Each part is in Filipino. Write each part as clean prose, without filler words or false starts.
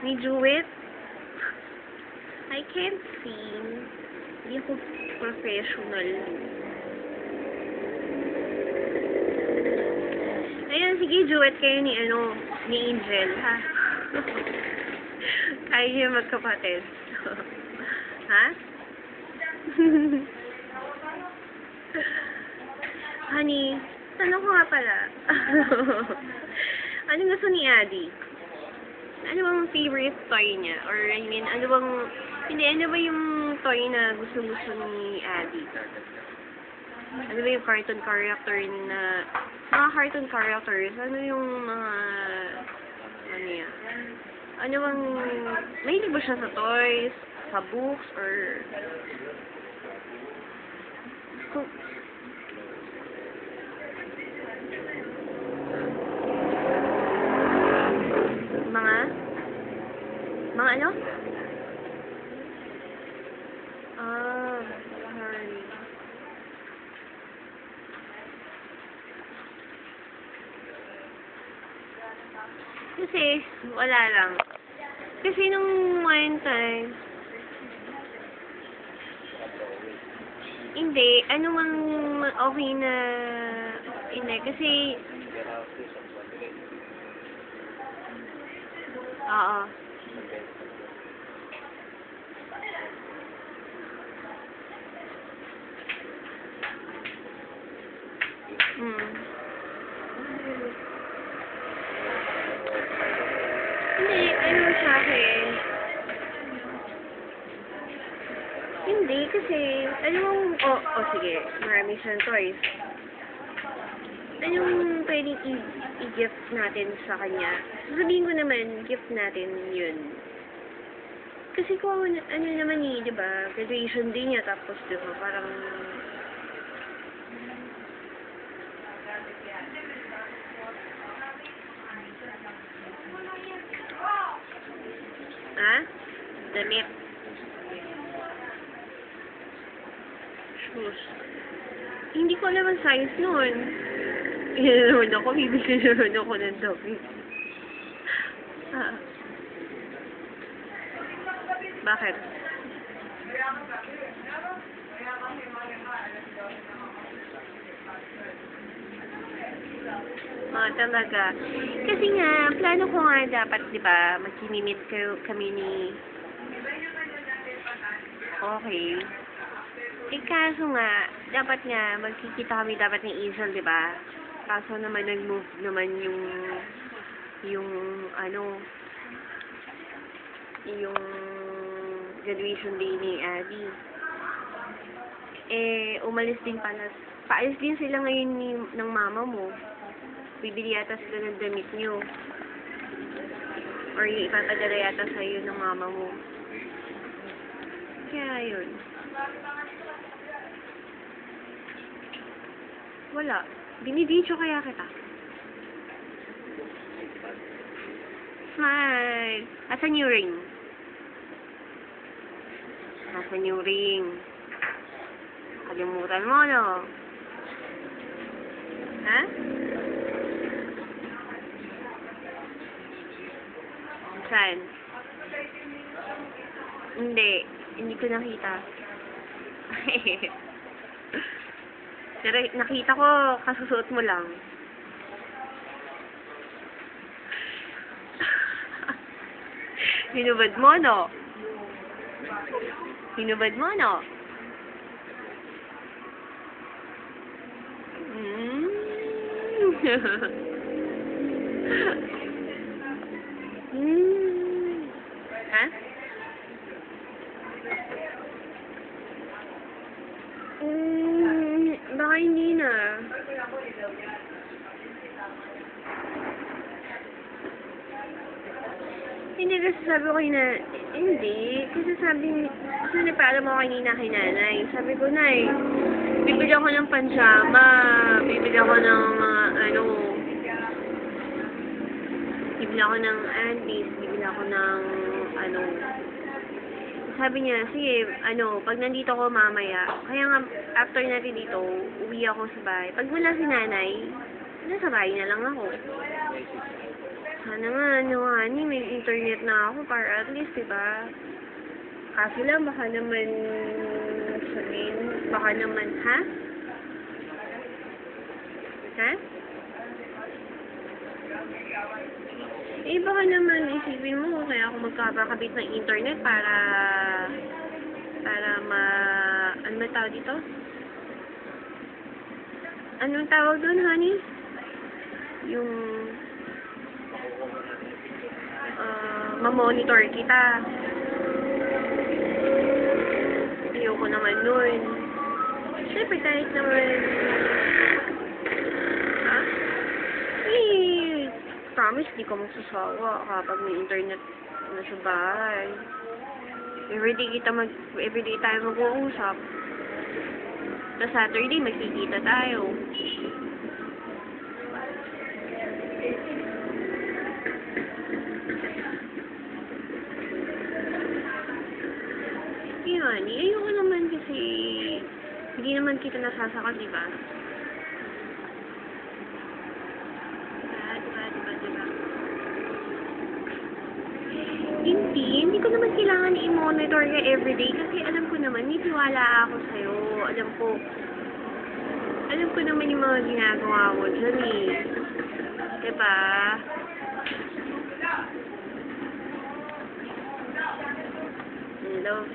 Ni Jewett? I can't sing. Hindi ako professional. Ayun, sige, Jewett kayo ni Angel, ha? Kaya niyo magkapatid. Ha? Honey, tanong ko nga pala. Ano gusto ni Addy? Ano bang favorite toy niya? Or I mean, ano ba yung toy na gusto ni Addy? Ano ba yung cartoon character na, mga cartoon characters, ano yung mga, ano yan? Ano bang, mahilig ba siya sa toys, sa books, or, mga ano? Sorry. Kasi, wala lang. Kasi nung one time, hindi, ano mang okay na, hindi, kasi, oo. Hindi, ano sa akin? Hindi, kasi, sige, marami siyang toys. Anong pwedeng i-gift natin sa kanya? Sasabihin ko naman, gift natin yun. Kasi kung ano naman di ba, graduation day niya, tapos di ba, parang, damit. Shoes. Hindi ko alam ang size nun. Naman ako, bibili naman ako ng damit. Bakit? Talaga. Kasi nga, plano ko nga dapat, di ba, magkimimit kami ni... Okay. Kaso nga, dapat nga, magkikita kami dapat ni Isel, di ba? Kaso naman, nag-move naman yung graduation day ni Addy. Umalis din paalis din sila ngayon ng mama mo. Bibili yata sila ng damit niyo. Or yung ipapadala yata sa'yo ng mama mo. Kaya yun. Wala. Binibidyo kaya kita. Smile. Asan yung ring? Asan yung ring? Kalimutan mo, no? Ha? Saan? Hindi ko nakita. Pero nakita ko, kasusuot mo lang. Hinubad mo, no? Hinubad mo, no? Ha? Baka hindi na. Hindi, kasi sabi ko hindi. Kasi nagpaalam ako kanina kay nanay. Sabi ko, Nay, bibili ako ng panjama, bibili ako ng bibili ako ng undies, bibili ako ng sabi niya, sige, pag nandito ako mamaya, kaya nga, after natin dito, uwi ako sa bahay. Pag wala si nanay, nasa bahay na lang ako. Sana nga, honey, may internet na ako para at least, diba? Kaso lang, baka naman sabihin, baka naman, ha? Ha? Eh, baka naman isipin mo kaya ako magkakabit ng internet para ano ba tawag dito? Anong tawag doon, honey? Yung ma-monitor kita. Ayoko naman nun. Siyempre, kahit naman promise, di ka magsasawa kapag may internet na sa bahay. Everyday tayo mag-uusap. Sa Saturday, magkikita tayo. Yun, ayoko naman kasi hindi naman kita nasasakal, diba? Hindi ko naman kailangan i-monitor ka everyday kasi alam ko naman, may tiwala ako sa'yo. Alam ko naman yung mga ginagawa mo dyan eh. Diba? Love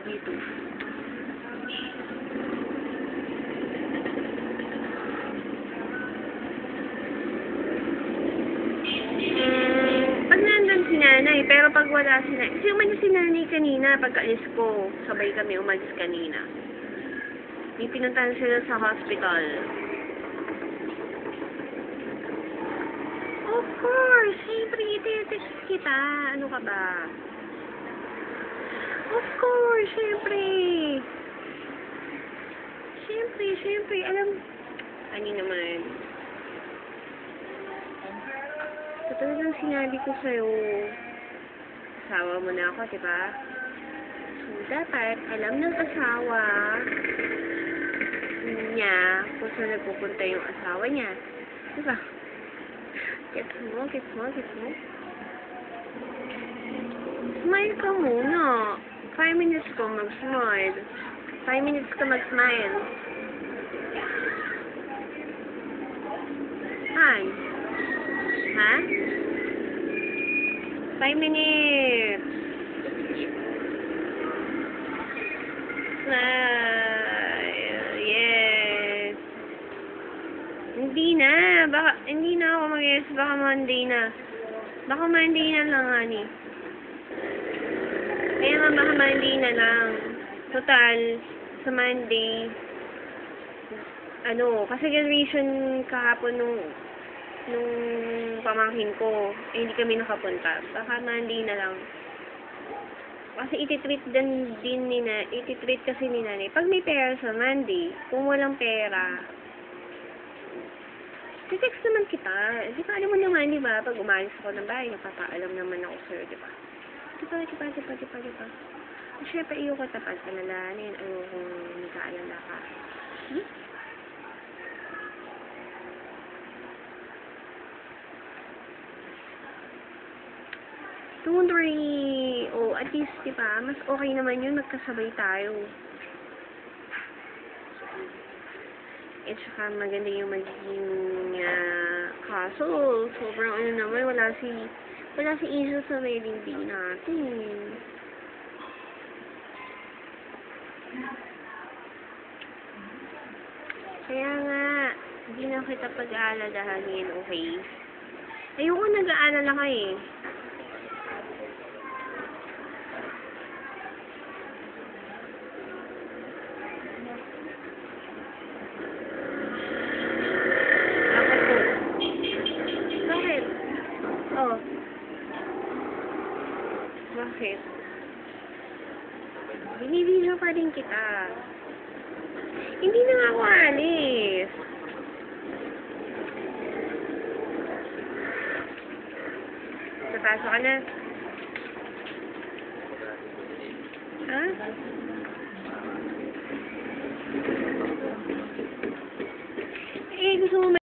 you too. Nanay, pero pag wala si nanay, kasi umalis si nanay kanina, pagkaalis ko, sabay kami umalis kanina. May pinuntahan sila sa hospital. Of course, siyempre, iti-test kita. Ano ka ba? Of course, siyempre. Siyempre, ano naman. Katulad ng sinabi ko sa'yo, asawa mo na ako, diba? So, dapat alam ng asawa niya kung saan nagpupunta yung asawa niya. Diba? Gets mo? Smile ka muna. 5 minutes ka mag-smile. 5 minutes ka mag-smile. Han? Ha? 5 minutes. Smile. Yes. Hindi na ako mag-yes. Baka Monday na. Baka Monday na lang, honey. Kaya nga, baka Monday na lang. Total, sa Monday, kasi reason kahapon nung pamangkin ko, hindi kami nakapunta. Baka Monday na lang. Kasi ititreat kasi ni nanay. Pag may pera sa Monday, kung walang pera, text naman kita. Di ba, alam mo naman, di ba, pag umalis ako ng bahay, napapaalam naman ako sa'yo, di ba? Diba? Siyempre, iyo ko tapat alalahanin. Ayokong nagkaalala ka. Don't worry. At least, diba, mas okay naman yun, magkasabay tayo. At saka maganda yung magiging kaso. Sobrang naman, wala si Isa sa wedding day natin. Kaya nga, hindi na kita pag-aalalahanin, okay? Ayoko nag-aalala ka eh. Bakit? Oh. Bakit? Binibidyo pa rin kita. Hindi na nga ako alis. Napasok ka na. Ha? Eh, gusto mo